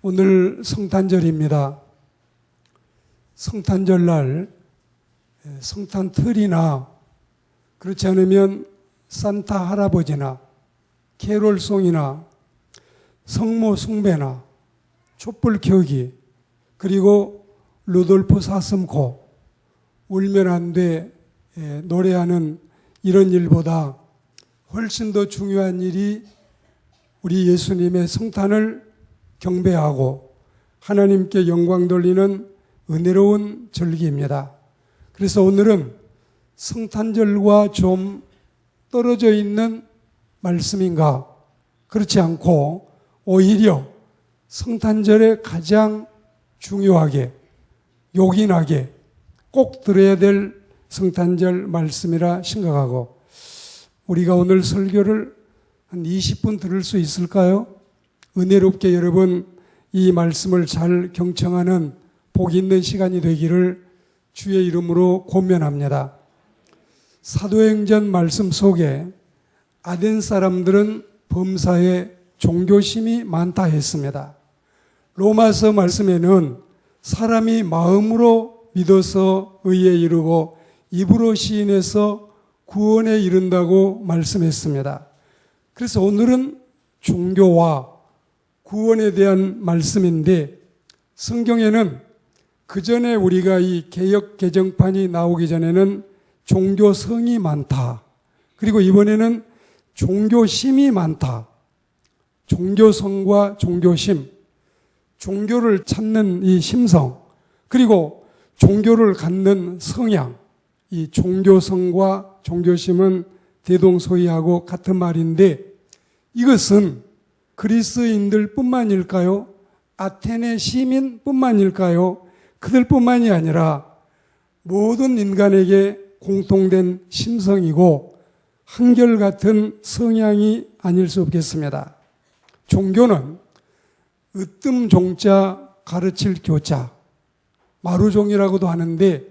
오늘 성탄절입니다. 성탄절날 성탄틀이나 그렇지 않으면 산타 할아버지나 캐롤송이나 성모 숭배나 촛불 켜기 그리고 루돌프 사슴코 울면 안 돼 노래하는 이런 일보다 훨씬 더 중요한 일이 우리 예수님의 성탄을 경배하고 하나님께 영광 돌리는 은혜로운 절기입니다. 그래서 오늘은 성탄절과 좀 떨어져 있는 말씀인가? 그렇지 않고 오히려 성탄절에 가장 중요하게 요긴하게 꼭 들어야 될 성탄절 말씀이라 생각하고 우리가 오늘 설교를 한 20분 들을 수 있을까요? 은혜롭게 여러분 이 말씀을 잘 경청하는 복 있는 시간이 되기를 주의 이름으로 권면합니다. 사도행전 말씀 속에 아덴 사람들은 범사에 종교심이 많다 했습니다. 로마서 말씀에는 사람이 마음으로 믿어서 의에 이르고 입으로 시인해서 구원에 이른다고 말씀했습니다. 그래서 오늘은 종교와 구원에 대한 말씀인데 성경에는 그 전에 우리가 이 개역 개정판이 나오기 전에는 종교성이 많다. 그리고 이번에는 종교심이 많다. 종교성과 종교심, 종교를 찾는 이 심성, 그리고 종교를 갖는 성향, 이 종교성과 종교심은 대동소이하고 같은 말인데 이것은 그리스인들 뿐만일까요? 아테네 시민 뿐만일까요? 그들뿐만이 아니라 모든 인간에게 공통된 심성이고 한결같은 성향이 아닐 수 없겠습니다. 종교는 으뜸 종자 가르칠 교자, 마루종이라고도 하는데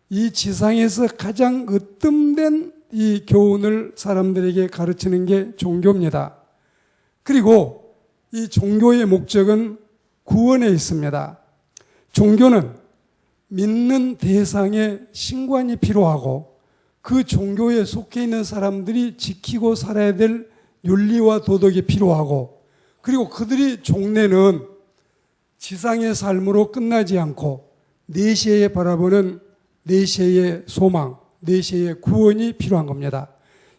이 지상에서 가장 으뜸된 이 교훈을 사람들에게 가르치는 게 종교입니다. 그리고 이 종교의 목적은 구원에 있습니다. 종교는 믿는 대상에 신관이 필요하고 그 종교에 속해 있는 사람들이 지키고 살아야 될 윤리와 도덕이 필요하고 그리고 그들이 종래는 지상의 삶으로 끝나지 않고 내세에 바라보는 내세의 소망, 내세의 구원이 필요한 겁니다.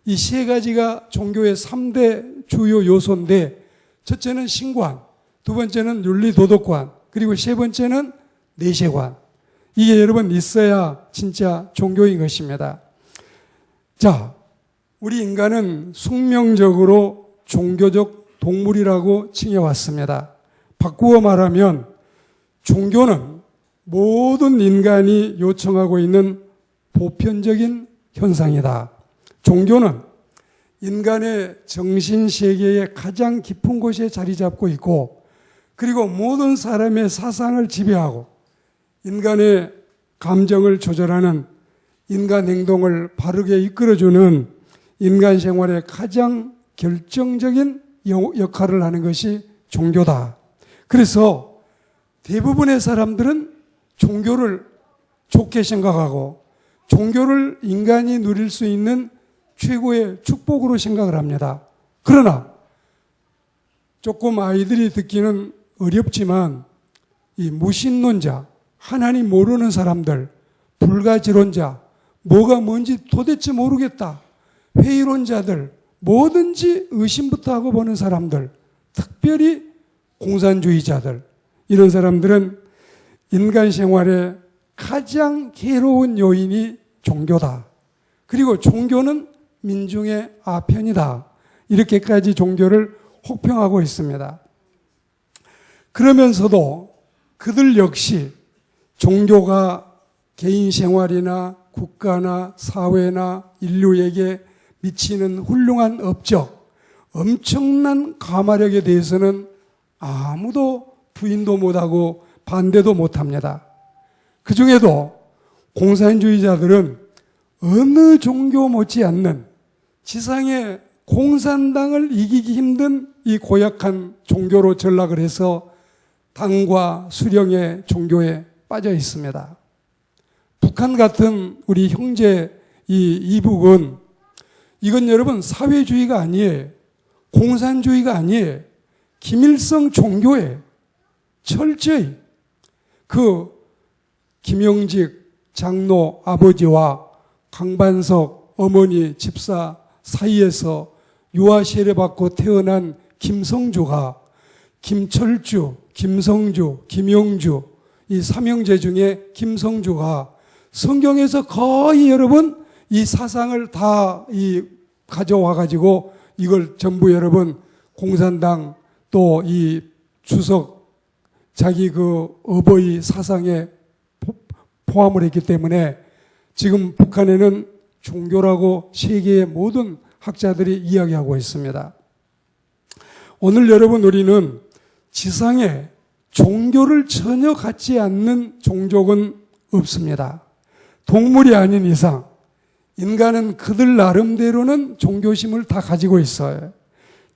이 세 가지가 종교의 3대 주요 요소인데 첫째는 신관, 두 번째는 윤리도덕관, 그리고 세 번째는 내세관. 이게 여러분 있어야 진짜 종교인 것입니다. 자, 우리 인간은 숙명적으로 종교적 동물이라고 칭해왔습니다. 바꾸어 말하면 종교는 모든 인간이 요청하고 있는 보편적인 현상이다. 종교는 인간의 정신세계의 가장 깊은 곳에 자리 잡고 있고 그리고 모든 사람의 사상을 지배하고 인간의 감정을 조절하는 인간 행동을 바르게 이끌어주는 인간 생활의 가장 결정적인 역할을 하는 것이 종교다. 그래서 대부분의 사람들은 종교를 좋게 생각하고 종교를 인간이 누릴 수 있는 최고의 축복으로 생각을 합니다. 그러나 조금 아이들이 듣기는 어렵지만 이 무신론자, 하나님 모르는 사람들, 불가지론자, 뭐가 뭔지 도대체 모르겠다, 회의론자들, 뭐든지 의심부터 하고 보는 사람들, 특별히 공산주의자들, 이런 사람들은 인간 생활의 가장 괴로운 요인이 종교다. 그리고 종교는 민중의 아편이다. 이렇게까지 종교를 혹평하고 있습니다. 그러면서도 그들 역시 종교가 개인 생활이나 국가나 사회나 인류에게 미치는 훌륭한 업적, 엄청난 가마력에 대해서는 아무도 부인도 못하고 반대도 못합니다. 그 중에도 공산주의자들은 어느 종교 못지않는 지상의 공산당을 이기기 힘든 이 고약한 종교로 전락을 해서 당과 수령의 종교에 빠져 있습니다. 북한 같은 우리 형제 이북은 이건 여러분 사회주의가 아니에요. 공산주의가 아니에요. 김일성 종교에 철저히 그 김영직 장로 아버지와 강반석 어머니 집사 사이에서 유아 세례받고 태어난 김성주가 김철주, 김성주, 김영주 이 삼형제 중에 김성주가 성경에서 거의 여러분 이 사상을 다 가져와 가지고 이걸 전부 여러분 공산당 또 이 주석 자기 그 어버이 사상에 포함을 했기 때문에 지금 북한에는 종교라고 세계의 모든 학자들이 이야기하고 있습니다. 오늘 여러분 우리는 지상에 종교를 전혀 갖지 않는 종족은 없습니다. 동물이 아닌 이상 인간은 그들 나름대로는 종교심을 다 가지고 있어요.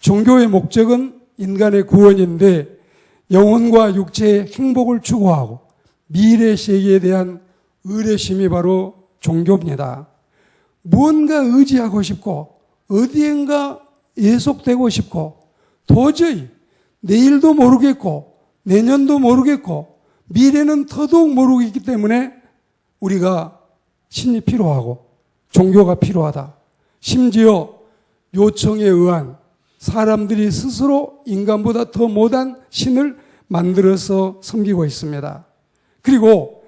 종교의 목적은 인간의 구원인데 영혼과 육체의 행복을 추구하고 미래 세계에 대한 의뢰심이 바로 종교입니다. 무언가 의지하고 싶고 어디엔가 예속되고 싶고 도저히 내일도 모르겠고 내년도 모르겠고 미래는 더더욱 모르겠기 때문에 우리가 신이 필요하고 종교가 필요하다. 심지어 요청에 의한 사람들이 스스로 인간보다 더 못한 신을 만들어서 섬기고 있습니다. 그리고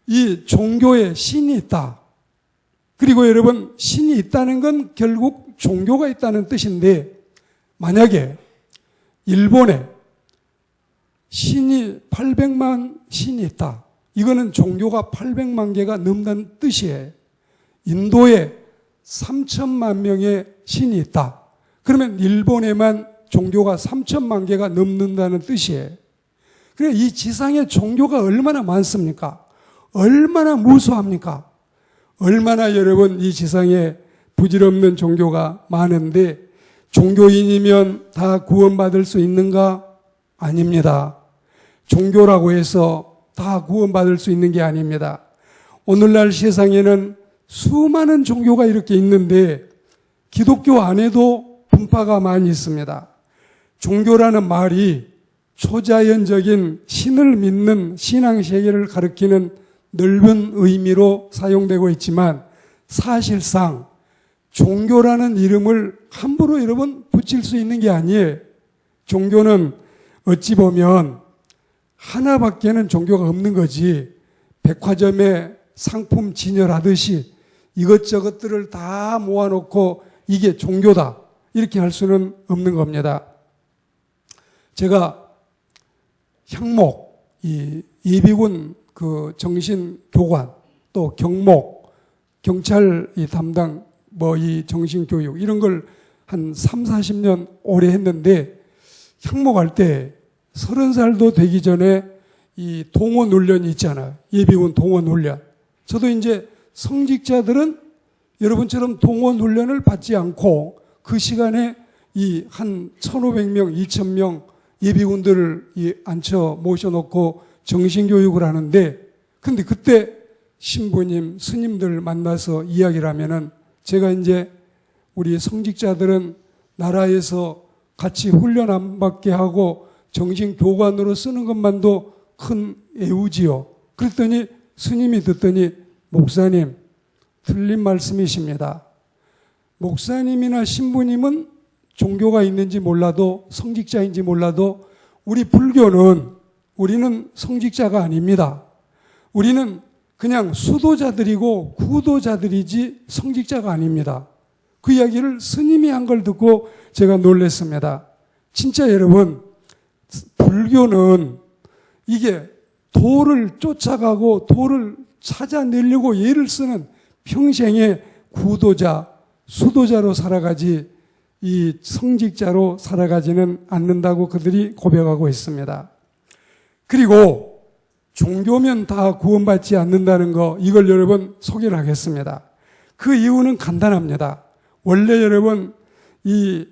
이 종교에 신이 있다. 그리고 여러분 신이 있다는 건 결국 종교가 있다는 뜻인데 만약에 일본에 신이 800만 신이 있다. 이거는 종교가 800만 개가 넘는 뜻이에요. 인도에 3천만 명의 신이 있다. 그러면 일본에만 종교가 3천만 개가 넘는다는 뜻이에요. 그래 이 지상에 종교가 얼마나 많습니까? 얼마나 무수합니까? 얼마나 여러분 이 지상에 부질없는 종교가 많은데 종교인이면 다 구원받을 수 있는가? 아닙니다. 종교라고 해서 다 구원받을 수 있는 게 아닙니다. 오늘날 세상에는 수많은 종교가 이렇게 있는데 기독교 안에도 분파가 많이 있습니다. 종교라는 말이 초자연적인 신을 믿는 신앙세계를 가리키는 넓은 의미로 사용되고 있지만 사실상 종교라는 이름을 함부로 여러분 붙일 수 있는 게 아니에요. 종교는 어찌 보면 하나밖에는 종교가 없는 거지 백화점에 상품 진열하듯이 이것저것들을 다 모아놓고 이게 종교다 이렇게 할 수는 없는 겁니다. 제가 향목, 이 예비군 그 정신교관 또 경목, 경찰 이 담당 뭐 이 정신교육 이런 걸 한 3, 40년 오래 했는데 향목할 때 30살도 되기 전에 이 동원 훈련이 있잖아요. 예비군 동원 훈련. 저도 이제 성직자들은 여러분처럼 동원 훈련을 받지 않고 그 시간에 이 한 1,500명, 2,000명 예비군들을 앉혀 모셔놓고 정신교육을 하는데 근데 그때 신부님, 스님들 만나서 이야기를 하면은 제가 이제 우리 성직자들은 나라에서 같이 훈련 안 받게 하고 정신교관으로 쓰는 것만도 큰 애우지요. 그랬더니 스님이 듣더니 목사님, 틀린 말씀이십니다. 목사님이나 신부님은 종교가 있는지 몰라도 성직자인지 몰라도 우리 불교는 우리는 성직자가 아닙니다. 우리는 그냥 수도자들이고 구도자들이지 성직자가 아닙니다. 그 이야기를 스님이 한 걸 듣고 제가 놀랐습니다. 진짜 여러분 불교는 이게 도를 쫓아가고 도를 찾아내려고 애를 쓰는 평생의 구도자, 수도자로 살아가지 이 성직자로 살아가지는 않는다고 그들이 고백하고 있습니다. 그리고 종교면 다 구원받지 않는다는 거 이걸 여러분 소개를 하겠습니다. 그 이유는 간단합니다. 원래 여러분 이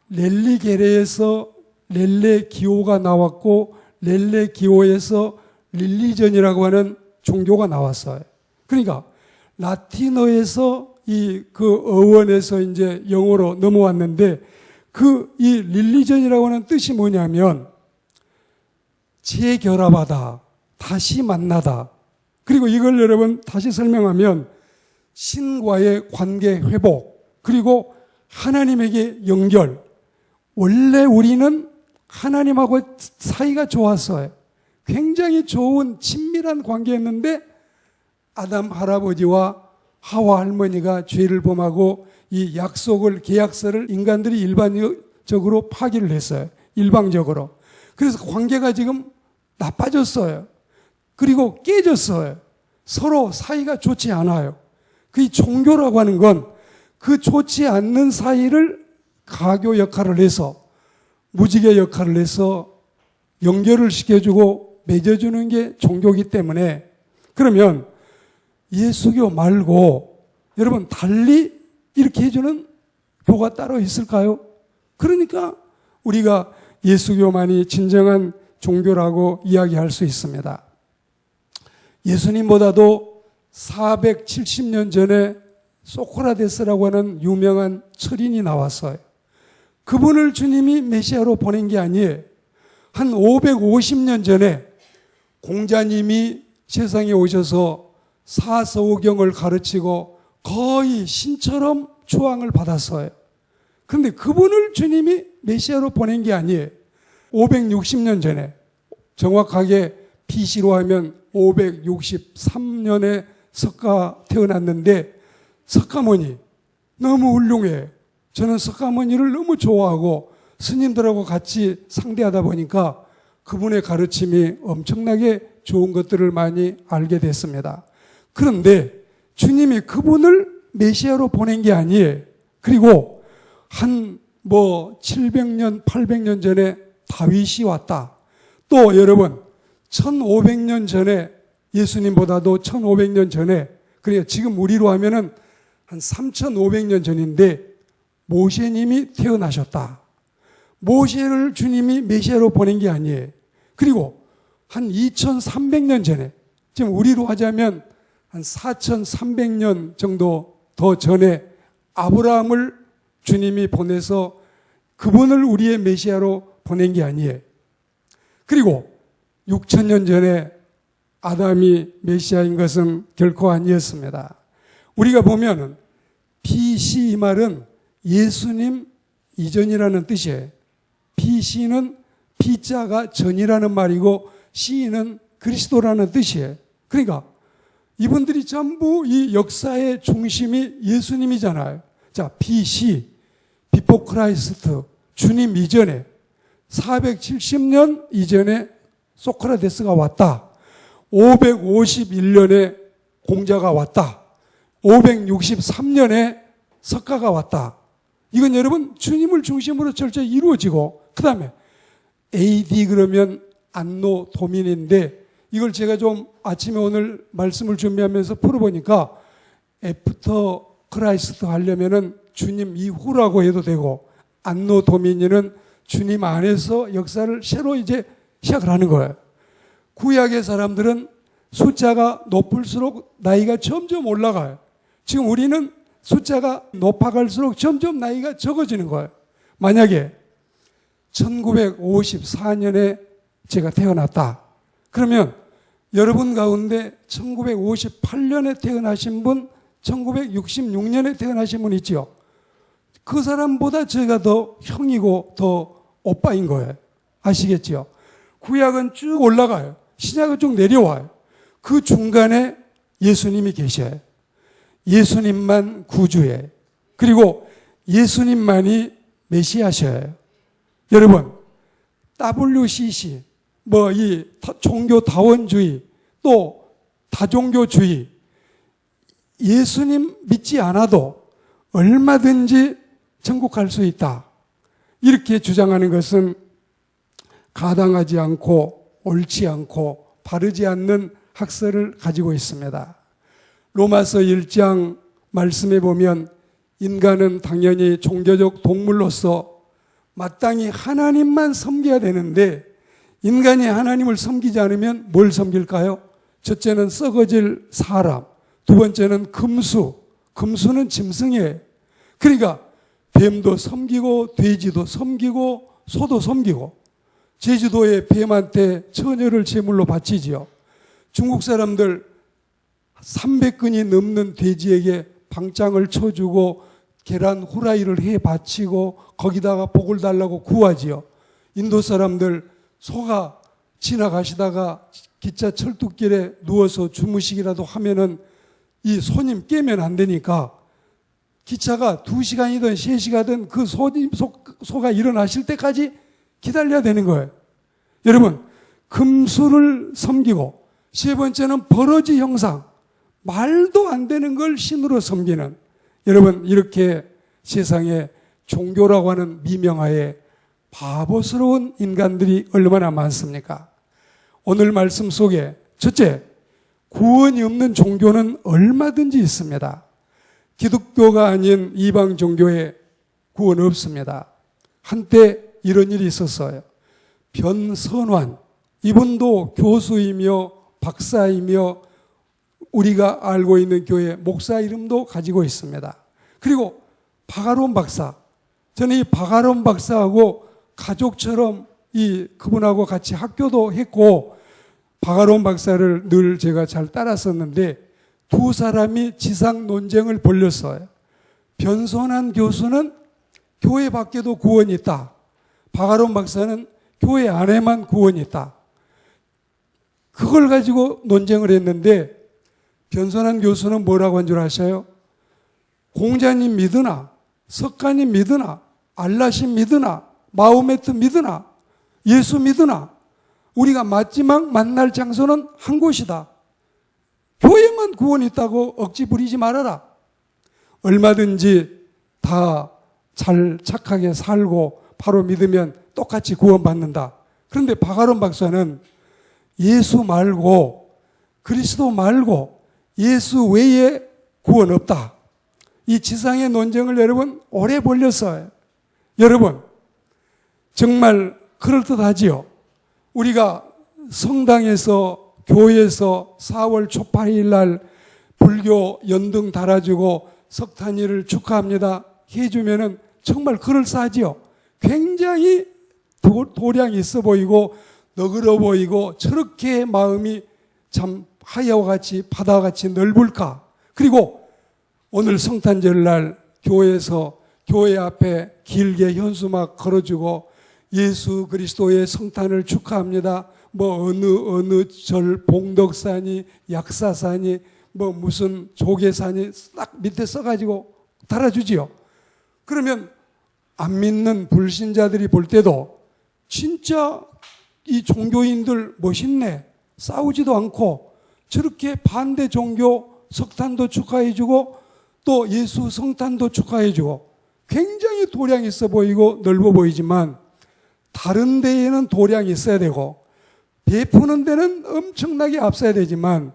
렐리게레에서 렐레기오가 나왔고 렐레기오에서 릴리전이라고 하는 종교가 나왔어요. 그러니까 라틴어에서 그 어원에서 이제 영어로 넘어왔는데 이 릴리전이라고 하는 뜻이 뭐냐면 재결합하다, 다시 만나다. 그리고 이걸 여러분 다시 설명하면 신과의 관계 회복, 그리고 하나님에게 연결. 원래 우리는 하나님하고 사이가 좋았어요. 굉장히 좋은 친밀한 관계였는데 아담 할아버지와 하와 할머니가 죄를 범하고 이 약속을, 계약서를 인간들이 일반적으로 파기를 했어요. 일방적으로. 그래서 관계가 지금 나빠졌어요. 그리고 깨졌어요. 서로 사이가 좋지 않아요. 그 종교라고 하는 건 그 좋지 않는 사이를 가교 역할을 해서, 무지개 역할을 해서 연결을 시켜주고 맺어주는 게 종교이기 때문에, 그러면 예수교 말고 여러분 달리 이렇게 해주는 교가 따로 있을까요? 그러니까 우리가 예수교만이 진정한 종교라고 이야기할 수 있습니다. 예수님보다도 470년 전에 소크라테스라고 하는 유명한 철인이 나왔어요. 그분을 주님이 메시아로 보낸 게 아니에요. 한 550년 전에 공자님이 세상에 오셔서 사서오경을 가르치고 거의 신처럼 추앙을 받았어요. 그런데 그분을 주님이 메시아로 보낸 게 아니에요. 560년 전에, 정확하게 BC로 하면 563년에 석가 태어났는데, 석가모니 너무 훌륭해. 저는 석가모니를 너무 좋아하고 스님들하고 같이 상대하다 보니까 그분의 가르침이 엄청나게 좋은 것들을 많이 알게 됐습니다. 그런데 주님이 그분을 메시아로 보낸 게 아니에요. 그리고 한 700년, 800년 전에 다윗이 왔다. 또 여러분 1500년 전에, 예수님보다도 1500년 전에, 그러니까 지금 우리로 하면은 한 3500년 전인데 모세님이 태어나셨다. 모세를 주님이 메시아로 보낸 게 아니에요. 그리고 한 2300년 전에, 지금 우리로 하자면 한 4300년 정도 더 전에 아브라함을 주님이 보내서 그분을 우리의 메시아로 보낸 게 아니에요. 그리고 6000년 전에 아담이 메시아인 것은 결코 아니었습니다. 우리가 보면은 BC 이 말은 예수님 이전이라는 뜻이에요. BC는 B자가 전이라는 말이고 C는 그리스도라는 뜻이에요. 그러니까 이분들이 전부 이 역사의 중심이 예수님이잖아요. 자, BC, 비포 크라이스트, 주님 이전에 470년 이전에 소크라테스가 왔다. 551년에 공자가 왔다. 563년에 석가가 왔다. 이건 여러분 주님을 중심으로 철저히 이루어지고, 그 다음에 AD 그러면 안노 도민인데, 이걸 제가 좀 아침에 오늘 말씀을 준비하면서 풀어보니까 애프터 크라이스트 하려면은 주님 이후라고 해도 되고, 안노 도미니는 주님 안에서 역사를 새로 이제 시작을 하는 거예요. 구약의 사람들은 숫자가 높을수록 나이가 점점 올라가요. 지금 우리는 숫자가 높아갈수록 점점 나이가 적어지는 거예요. 만약에 1954년에 제가 태어났다. 그러면 여러분 가운데 1958년에 태어나신 분, 1966년에 태어나신 분 있죠. 그 사람보다 제가 더 형이고 더 오빠인 거예요. 아시겠죠? 구약은 쭉 올라가요. 신약은 쭉 내려와요. 그 중간에 예수님이 계셔요. 예수님만 구주예요. 그리고 예수님만이 메시아셔요. 여러분, WCC, 이 종교다원주의, 또 다종교주의, 예수님 믿지 않아도 얼마든지 천국 갈 수 있다. 이렇게 주장하는 것은 가당하지 않고 옳지 않고 바르지 않는 학설을 가지고 있습니다. 로마서 1장 말씀에 보면 인간은 당연히 종교적 동물로서 마땅히 하나님만 섬겨야 되는데 인간이 하나님을 섬기지 않으면 뭘 섬길까요? 첫째는 썩어질 사람, 두 번째는 금수. 금수는 짐승이에요. 그러니까 뱀도 섬기고 돼지도 섬기고 소도 섬기고, 제주도의 뱀한테 처녀를 제물로 바치지요. 중국 사람들 300근이 넘는 돼지에게 방장을 쳐주고 계란 후라이를 해 바치고 거기다가 복을 달라고 구하지요. 인도 사람들 소가 지나가시다가 기차 철뚝길에 누워서 주무시기라도 하면은 이 손님 깨면 안 되니까 기차가 2시간이든 3시간이든 그 소가 일어나실 때까지 기다려야 되는 거예요. 여러분, 금수를 섬기고, 세 번째는 버러지 형상, 말도 안 되는 걸 신으로 섬기는, 여러분, 이렇게 세상에 종교라고 하는 미명하에 바보스러운 인간들이 얼마나 많습니까? 오늘 말씀 속에 첫째, 구원이 없는 종교는 얼마든지 있습니다. 기독교가 아닌 이방 종교에 구원 없습니다. 한때 이런 일이 있었어요. 변선환, 이분도 교수이며 박사이며 우리가 알고 있는 교회 목사 이름도 가지고 있습니다. 그리고 바가론 박사, 저는 이 바가론 박사하고 가족처럼 그분하고 같이 학교도 했고 바가론 박사를 늘 제가 잘 따랐었는데 두 사람이 지상 논쟁을 벌였어요. 변선환 교수는 교회 밖에도 구원이 있다. 바가론 박사는 교회 안에만 구원이 있다. 그걸 가지고 논쟁을 했는데 변선환 교수는 뭐라고 한 줄 아셔요? 공자님 믿으나, 석가님 믿으나, 알라신 믿으나, 마호메트 믿으나, 예수 믿으나 우리가 마지막 만날 장소는 한 곳이다. 교회만 구원이 있다고 억지 부리지 말아라. 얼마든지 다 잘 착하게 살고 바로 믿으면 똑같이 구원받는다. 그런데 바가론 박사는 예수 말고 그리스도 말고 예수 외에 구원 없다. 이 지상의 논쟁을 여러분 오래 벌렸어요. 여러분 정말 그럴듯하지요. 우리가 성당에서 교회에서 4월 초 8일 날 불교 연등 달아주고 석탄일을 축하합니다 해주면은 정말 그럴싸하지요. 굉장히 도량이 있어 보이고 너그러 보이고 저렇게 마음이 참 하야와 같이 바다와 같이 넓을까. 그리고 오늘 성탄절날 교회에서 교회 앞에 길게 현수막 걸어주고 예수 그리스도의 성탄을 축하합니다. 뭐 어느 절 봉덕산이 약사산이 뭐 무슨 조계산이 딱 밑에 써가지고 달아주지요. 그러면 안 믿는 불신자들이 볼 때도 진짜 이 종교인들 멋있네. 싸우지도 않고 저렇게 반대 종교 석탄도 축하해주고 또 예수 성탄도 축하해주고 굉장히 도량이 있어 보이고 넓어 보이지만 다른 데에는 도량이 있어야 되고 베푸는 데는 엄청나게 앞서야 되지만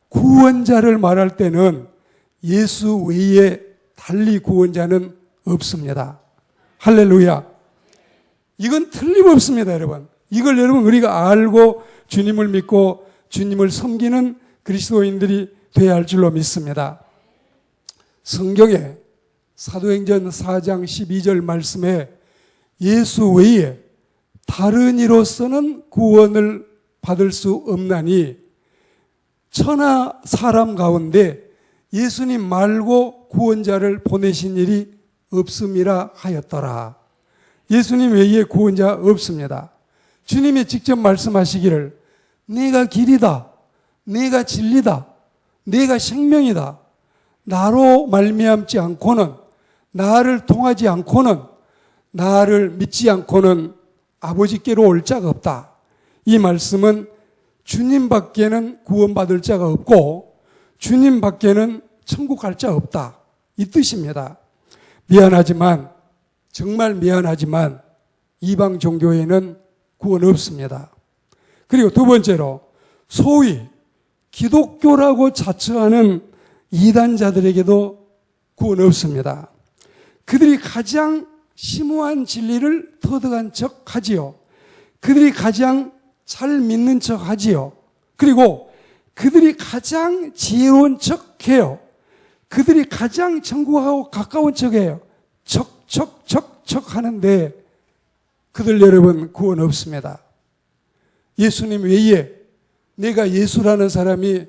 구원자를 말할 때는 예수 외에 달리 구원자는 없습니다. 할렐루야. 이건 틀림없습니다, 여러분. 이걸 여러분 우리가 알고 주님을 믿고 주님을 섬기는 그리스도인들이 되어야 할 줄로 믿습니다. 성경에 사도행전 4장 12절 말씀에 예수 외에 다른 이로서는 구원을 받을 수 없나니 천하 사람 가운데 예수님 말고 구원자를 보내신 일이 없음이라 하였더라. 예수님 외에 구원자 없습니다. 주님이 직접 말씀하시기를 내가 길이다, 내가 진리다, 내가 생명이다. 나로 말미암지 않고는, 나를 통하지 않고는, 나를 믿지 않고는 아버지께로 올 자가 없다. 이 말씀은 주님 밖에는 구원받을 자가 없고 주님 밖에는 천국 갈 자 없다. 이 뜻입니다. 미안하지만, 정말 미안하지만 이방 종교에는 구원 없습니다. 그리고 두 번째로 소위 기독교라고 자처하는 이단자들에게도 구원 없습니다. 그들이 가장 심오한 진리를 터득한 척 하지요. 그들이 가장 잘 믿는 척 하지요. 그리고 그들이 가장 지혜로운 척 해요. 그들이 가장 천국하고 가까운 척 해요. 척 하는데 그들 여러분 구원 없습니다. 예수님 외에 내가 예수라는 사람이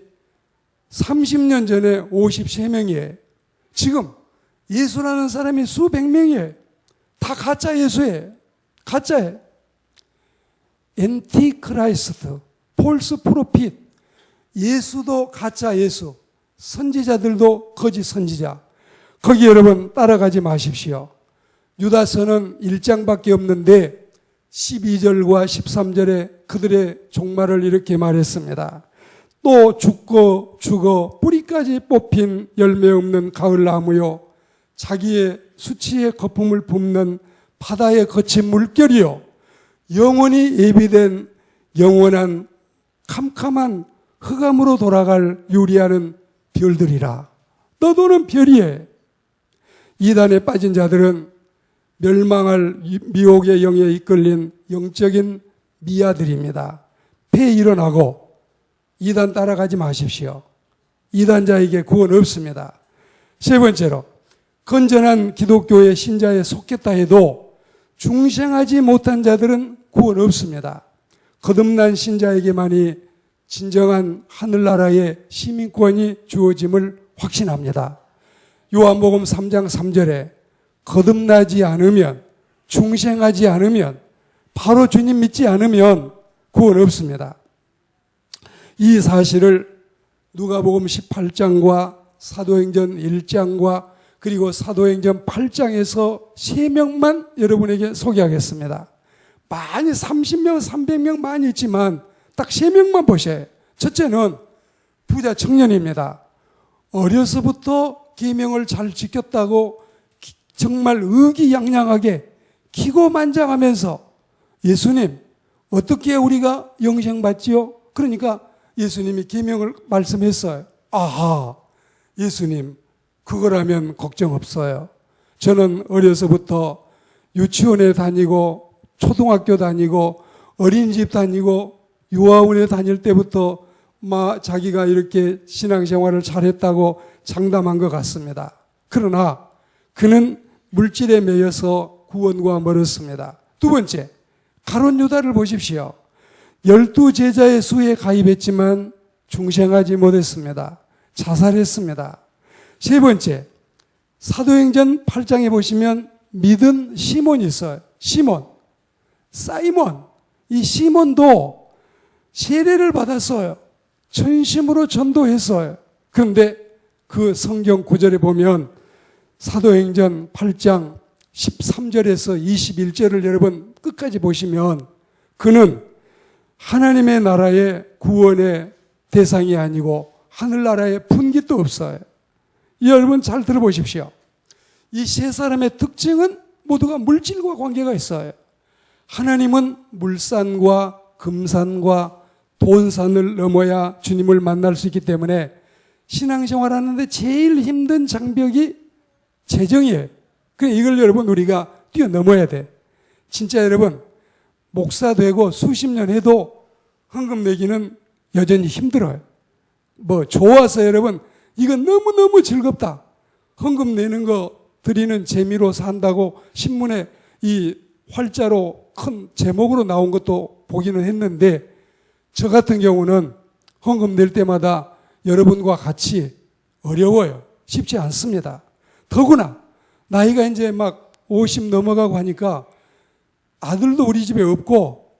30년 전에 53명이에요. 지금 예수라는 사람이 수백 명이에요. 다 가짜 예수예요. 가짜예요. 엔티크라이스트, 폴스 프로핏, 예수도 가짜 예수, 선지자들도 거짓 선지자. 거기 여러분 따라가지 마십시오. 유다서는 1장밖에 없는데 12절과 13절에 그들의 종말을 이렇게 말했습니다. 또 죽어 뿌리까지 뽑힌 열매 없는 가을나무요, 자기의 수치의 거품을 붓는 바다의 거친 물결이요, 영원히 예비된 영원한 캄캄한 흑암으로 돌아갈 유리하는 별들이라. 너도는 별이에. 이단에 빠진 자들은 멸망할 미혹의 영에 이끌린 영적인 미아들입니다. 폐 일어나고 이단 따라가지 마십시오. 이단자에게 구원 없습니다. 세 번째로, 건전한 기독교의 신자에 속했다 해도 중생하지 못한 자들은 구원 없습니다. 거듭난 신자에게만이 진정한 하늘나라의 시민권이 주어짐을 확신합니다. 요한복음 3장 3절에 거듭나지 않으면, 중생하지 않으면, 바로 주님 믿지 않으면 구원 없습니다. 이 사실을 누가복음 18장과 사도행전 1장과 그리고 사도행전 8장에서 3명만 여러분에게 소개하겠습니다. 많이 30명, 300명 많이 있지만 딱 3명만 보셔요. 첫째는 부자 청년입니다. 어려서부터 계명을 잘 지켰다고 정말 의기양양하게 기고만장하면서 예수님 어떻게 우리가 영생 받지요? 그러니까 예수님이 계명을 말씀했어요. 아하, 예수님 그거라면 걱정 없어요. 저는 어려서부터 유치원에 다니고 초등학교 다니고 어린이집 다니고 유아원에 다닐 때부터 자기가 이렇게 신앙생활을 잘했다고 장담한 것 같습니다. 그러나 그는 물질에 매여서 구원과 멀었습니다. 두 번째, 가룟 유다를 보십시오. 12제자의 수에 가입했지만 중생하지 못했습니다. 자살했습니다. 세 번째, 사도행전 8장에 보시면 믿은 시몬이 있어요. 사이몬. 이 시몬도 세례를 받았어요. 전심으로 전도했어요. 그런데 그 성경 구절에 보면 사도행전 8장 13절에서 21절을 여러분 끝까지 보시면 그는 하나님의 나라의 구원의 대상이 아니고 하늘나라의 분깃도 없어요. 여러분 잘 들어보십시오. 이 세 사람의 특징은 모두가 물질과 관계가 있어요. 하나님은 물산과 금산과 돈산을 넘어야 주님을 만날 수 있기 때문에 신앙생활 하는데 제일 힘든 장벽이 재정이에요. 그러니까 이걸 여러분 우리가 뛰어넘어야 돼. 진짜 여러분 목사 되고 수십 년 해도 헌금 내기는 여전히 힘들어요. 좋아서 여러분 이건 너무너무 즐겁다. 헌금 내는 거 드리는 재미로 산다고 신문에 이 활자로 큰 제목으로 나온 것도 보기는 했는데 저 같은 경우는 헌금 낼 때마다 여러분과 같이 어려워요. 쉽지 않습니다. 더구나 나이가 이제 50 넘어가고 하니까 아들도 우리 집에 없고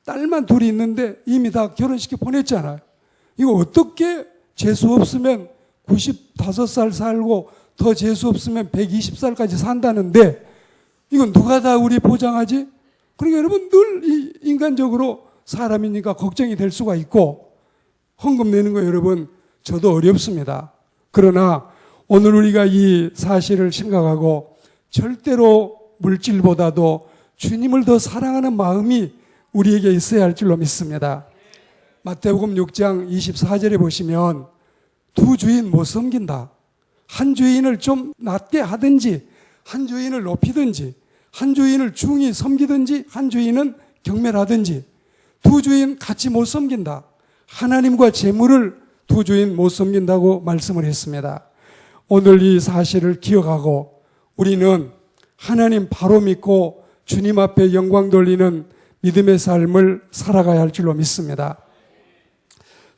딸만 둘이 있는데 이미 다 결혼시켜 보냈잖아요. 이거 어떻게 재수 없으면 95살 살고 더 재수 없으면 120살까지 산다는데 이건 누가 다 우리 보장하지? 그러니까 여러분 늘 인간적으로 사람이니까 걱정이 될 수가 있고 헌금 내는 거 여러분 저도 어렵습니다. 그러나 오늘 우리가 이 사실을 생각하고 절대로 물질보다도 주님을 더 사랑하는 마음이 우리에게 있어야 할 줄로 믿습니다. 마태복음 6장 24절에 보시면 두 주인 못 섬긴다. 한 주인을 좀 낮게 하든지 한 주인을 높이든지 한 주인을 중히 섬기든지 한 주인은 경멸하든지 두 주인 같이 못 섬긴다. 하나님과 재물을 두 주인 못 섬긴다고 말씀을 했습니다. 오늘 이 사실을 기억하고 우리는 하나님 바로 믿고 주님 앞에 영광 돌리는 믿음의 삶을 살아가야 할 줄로 믿습니다.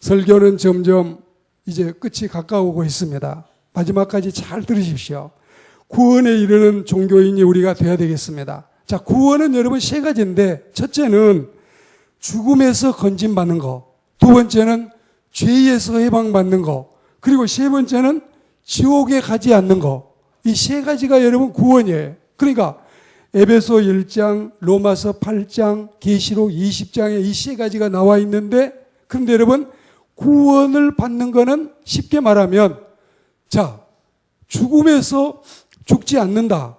설교는 점점 이제 끝이 가까우고 있습니다. 마지막까지 잘 들으십시오. 구원에 이르는 종교인이 우리가 되어야 되겠습니다. 자, 구원은 여러분 세 가지인데, 첫째는 죽음에서 건진받는 거, 두 번째는 죄에서 해방받는 거, 그리고 세 번째는 지옥에 가지 않는 거. 이 세 가지가 여러분 구원이에요. 그러니까 에베소 1장, 로마서 8장, 계시록 20장에 이 세 가지가 나와 있는데, 그런데 여러분 구원을 받는 거는 쉽게 말하면, 자, 죽음에서 죽지 않는다,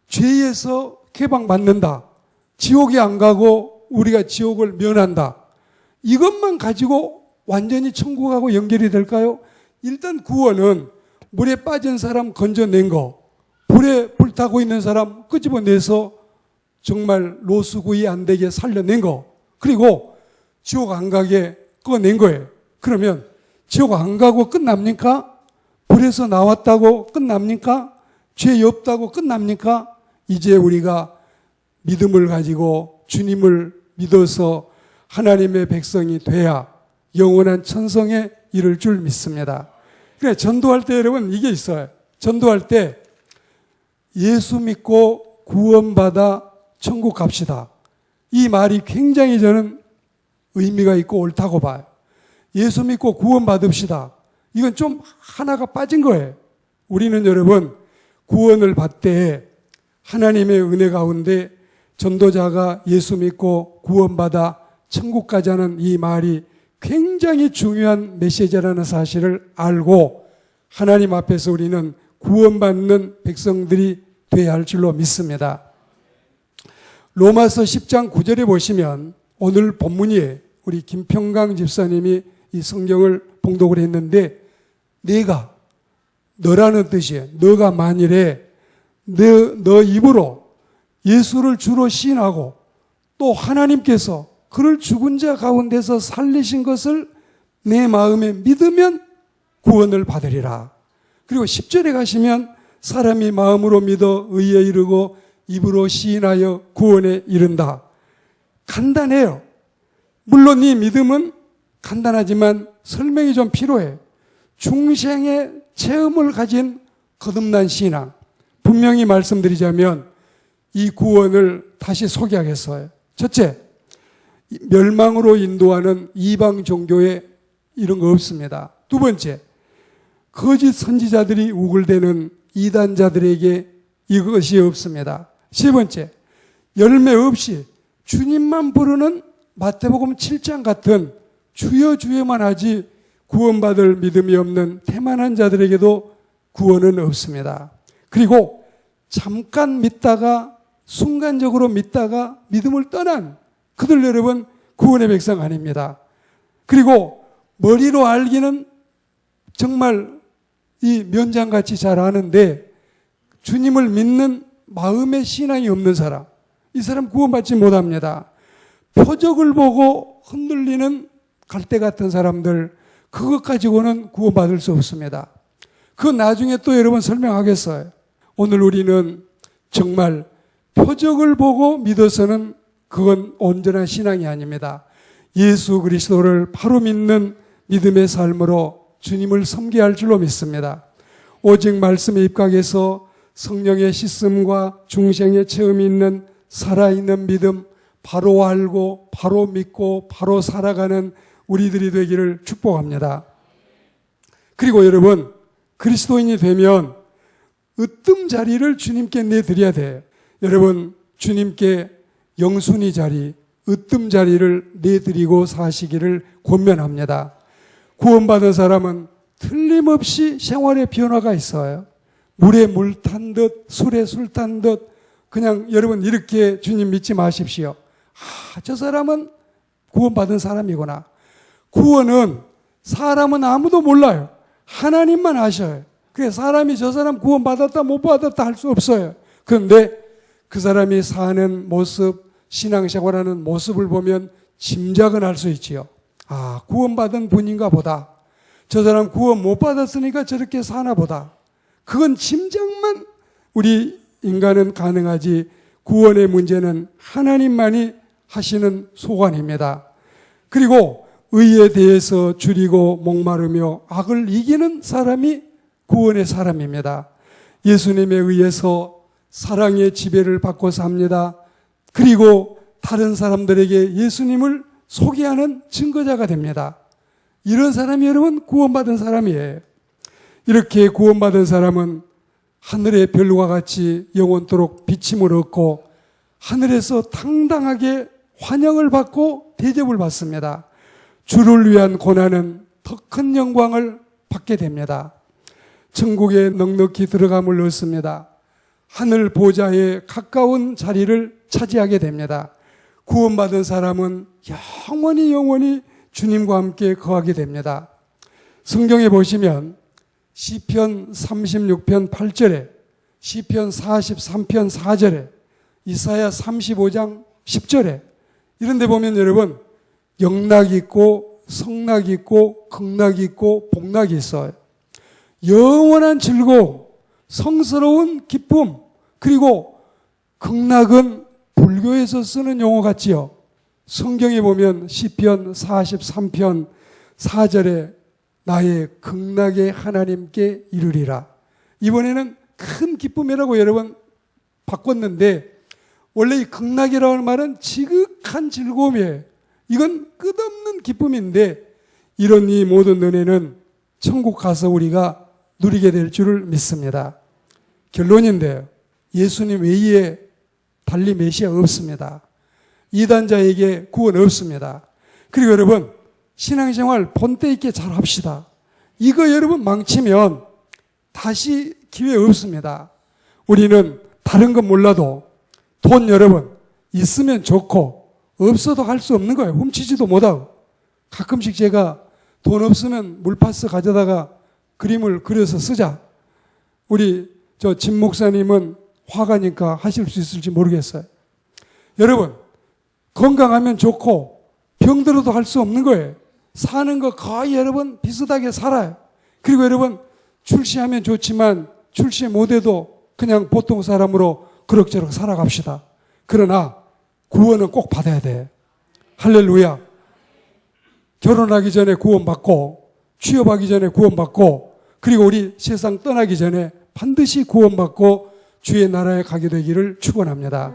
죄에서 해방받는다, 지옥에 안 가고 우리가 지옥을 면한다, 이것만 가지고 완전히 천국하고 연결이 될까요? 일단 구원은 물에 빠진 사람 건져낸 거, 불에 불타고 있는 사람 끄집어내서 정말 로스구이 안 되게 살려낸 거, 그리고 지옥 안 가게 꺼낸 거예요. 그러면 지옥 안 가고 끝납니까? 불에서 나왔다고 끝납니까? 죄 없다고 끝납니까? 이제 우리가 믿음을 가지고 주님을 믿어서 하나님의 백성이 돼야 영원한 천성에 이를 줄 믿습니다. 그래, 전도할 때 여러분 이게 있어요. 전도할 때 예수 믿고 구원받아 천국 갑시다. 이 말이 굉장히 저는 의미가 있고 옳다고 봐요. 예수 믿고 구원받읍시다. 이건 좀 하나가 빠진 거예요. 우리는 여러분 구원을 받되 하나님의 은혜 가운데 전도자가 예수 믿고 구원받아 천국 가자는 이 말이 굉장히 중요한 메시지라는 사실을 알고 하나님 앞에서 우리는 구원받는 백성들이 되어야 할 줄로 믿습니다. 로마서 10장 9절에 보시면 오늘 본문이에요. 우리 김평강 집사님이 이 성경을 봉독을 했는데, 내가, 너라는 뜻이에요. 너가 만일에 너 입으로 예수를 주로 시인하고 또 하나님께서 그를 죽은 자 가운데서 살리신 것을 내 마음에 믿으면 구원을 받으리라. 그리고 10절에 가시면 사람이 마음으로 믿어 의에 이르고 입으로 시인하여 구원에 이른다. 간단해요. 물론 이 믿음은 간단하지만 설명이 좀 필요해. 중생의 체험을 가진 거듭난 신앙. 분명히 말씀드리자면 이 구원을 다시 소개하겠어요. 첫째, 멸망으로 인도하는 이방 종교에 이런 거 없습니다. 두 번째, 거짓 선지자들이 우글대는 이단자들에게 이것이 없습니다. 세 번째, 열매 없이 주님만 부르는 마태복음 7장 같은 주여 주여만 하지 구원받을 믿음이 없는 태만한 자들에게도 구원은 없습니다. 그리고 잠깐 믿다가 순간적으로 믿다가 믿음을 떠난 그들 여러분 구원의 백성 아닙니다. 그리고 머리로 알기는 정말 이 면장같이 잘 아는데 주님을 믿는 마음의 신앙이 없는 사람, 이 사람 구원받지 못합니다. 표적을 보고 흔들리는 갈대 같은 사람들, 그것 가지고는 구원받을 수 없습니다. 그 나중에 또 여러분 설명하겠어요. 오늘 우리는 정말 표적을 보고 믿어서는 그건 온전한 신앙이 아닙니다. 예수 그리스도를 바로 믿는 믿음의 삶으로 주님을 섬겨야 할 줄로 믿습니다. 오직 말씀에 입각해서 성령의 씻음과 중생의 체험이 있는 살아있는 믿음, 바로 알고 바로 믿고 바로 살아가는 우리들이 되기를 축복합니다. 그리고 여러분, 그리스도인이 되면 으뜸자리를 주님께 내드려야 돼요. 여러분, 주님께 영순위 자리, 으뜸자리를 내드리고 사시기를 권면합니다. 구원받은 사람은 틀림없이 생활의 변화가 있어요. 물에 물 탄 듯, 술에 술 탄 듯, 그냥 여러분 이렇게 주님 믿지 마십시오. 저 사람은 구원받은 사람이구나. 구원은 사람은 아무도 몰라요. 하나님만 아셔요. 그래서 사람이 저 사람 구원받았다 못 받았다 할 수 없어요. 그런데 그 사람이 사는 모습, 신앙생활하는 모습을 보면 짐작은 할 수 있지요. 아, 구원받은 분인가 보다. 저 사람 구원 못 받았으니까 저렇게 사나 보다. 그건 짐작만 우리 인간은 가능하지, 구원의 문제는 하나님만이 하시는 소관입니다. 그리고 의에 대해서 줄이고 목마르며 악을 이기는 사람이 구원의 사람입니다. 예수님에 의해서 사랑의 지배를 받고 삽니다. 그리고 다른 사람들에게 예수님을 소개하는 증거자가 됩니다. 이런 사람이 여러분 구원받은 사람이에요. 이렇게 구원받은 사람은 하늘의 별과 같이 영원토록 비침을 얻고 하늘에서 당당하게 환영을 받고 대접을 받습니다. 주를 위한 고난은 더 큰 영광을 받게 됩니다. 천국에 넉넉히 들어감을 얻습니다. 하늘 보좌에 가까운 자리를 차지하게 됩니다. 구원받은 사람은 영원히 주님과 함께 거하게 됩니다. 성경에 보시면 시편 36편 8절에, 시편 43편 4절에, 이사야 35장 10절에 이런 데 보면 여러분 영락이 있고 성락이 있고 극락이 있고 복락이 있어요. 영원한 즐거움, 성스러운 기쁨, 그리고 극락은 불교에서 쓰는 용어 같지요. 성경에 보면 시편 43편 4절에 나의 극락의 하나님께 이르리라. 이번에는 큰 기쁨이라고 여러분 바꿨는데 원래 이 극락이라는 말은 지극한 즐거움이에요. 이건 끝없는 기쁨인데 이런 이 모든 은혜는 천국 가서 우리가 누리게 될 줄을 믿습니다. 결론인데요. 예수님 외에 달리 메시아 없습니다. 이단자에게 구원 없습니다. 그리고 여러분 신앙생활 본때 있게 잘 합시다. 이거 여러분 망치면 다시 기회 없습니다. 우리는 다른 건 몰라도 돈 여러분 있으면 좋고 없어도 할 수 없는 거예요. 훔치지도 못하고. 가끔씩 제가 돈 없으면 물파스 가져다가 그림을 그려서 쓰자. 우리 진 목사님은 화가니까 하실 수 있을지 모르겠어요. 여러분 건강하면 좋고 병들어도 할 수 없는 거예요. 사는 거 거의 여러분 비슷하게 살아요. 그리고 여러분 출시하면 좋지만 출시 못해도 그냥 보통 사람으로 그럭저럭 살아갑시다. 그러나 구원은 꼭 받아야 돼. 할렐루야. 결혼하기 전에 구원받고 취업하기 전에 구원받고 그리고 우리 세상 떠나기 전에 반드시 구원받고 주의 나라에 가게 되기를 축원합니다.